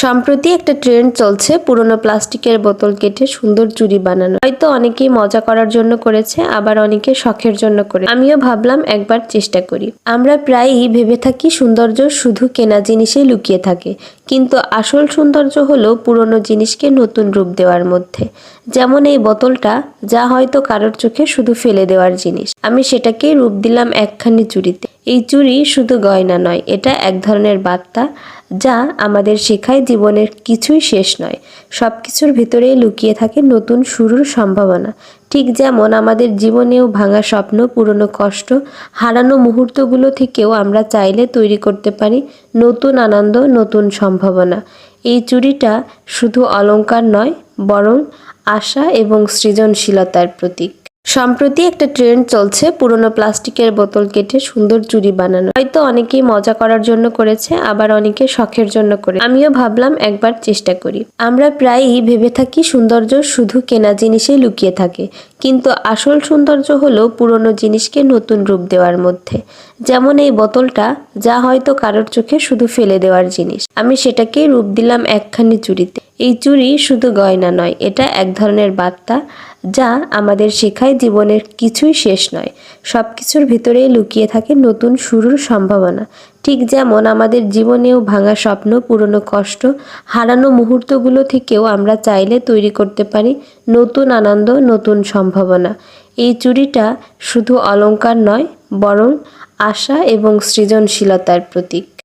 সম্প্রতি একটা ট্রেন্ড চলছে পুরনো প্লাস্টিকের বোতল কেটে সুন্দর চুড়ি বানানো। হয়তো অনেকেই মজা করার জন্য করেছে, আবার অনেকে শখের জন্য করে। আমিও ভাবলাম একবার চেষ্টা করি। আমরা প্রায়ই ভেবে থাকি সৌন্দর্য শুধু কেনা জিনিসেই লুকিয়ে থাকে, কিন্তু আসল সৌন্দর্য হলো পুরনো জিনিসকে নতুন রূপ দেওয়ার মধ্যে। যেমন এই বোতলটা, যা হয়তো কারোর চোখে শুধু ফেলে দেওয়ার জিনিস, আমি সেটাকে রূপ দিলাম একখানি চুড়িতে। এই চুড়ি শুধু গয়না নয়, এটা এক ধরনের বার্তা যা আমাদের শেখায় জীবনের কিছুই শেষ নয়, সব কিছুর ভিতরেই লুকিয়ে থাকে নতুন শুরুর সম্ভাবনা। ঠিক যেমন আমাদের জীবনেও ভাঙা স্বপ্ন, পুরনো কষ্ট, হারানো মুহূর্তগুলো থেকেও আমরা চাইলে তৈরি করতে পারি নতুন আনন্দ, নতুন সম্ভাবনা। এই চুড়িটা শুধু অলংকার নয়, বরং আশা এবং সৃজনশীলতার প্রতীক। সম্প্রতি একটা ট্রেন্ড চলছে পুরনো প্লাস্টিকের বোতল কেটে সুন্দর চুড়ি বানানো। হয়তো অনেকেই মজা করার জন্য করেছে, আবার অনেকে শখের জন্য করে। আমিও ভাবলাম একবার চেষ্টা করি। আমরা প্রায়ই ভেবে থাকি সৌন্দর্য শুধু কেনা জিনিসেই লুকিয়ে থাকে, কিন্তু আসল সৌন্দর্য হলো পুরনো জিনিসকে নতুন রূপ দেওয়ার মধ্যে। যেমন এই বোতলটা, যা হয়তো কারোর চোখে শুধু ফেলে দেওয়ার জিনিস, আমি সেটাকে রূপ দিলাম একখানি চুড়িতে। এই চুড়ি শুধু গয়না নয়, এটা এক ধরনের বার্তা যা আমাদের শেখায় জীবনের কিছুই শেষ নয়, সব কিছুর ভিতরেই লুকিয়ে থাকে নতুন শুরুর সম্ভাবনা। ঠিক যেমন আমাদের জীবনেও ভাঙা স্বপ্ন, পুরনো কষ্ট, হারানো মুহূর্তগুলো থেকেও আমরা চাইলে তৈরি করতে পারি নতুন আনন্দ, নতুন সম্ভাবনা। এই চুড়িটা শুধু অলংকার নয়, বরং আশা এবং সৃজনশীলতার প্রতীক।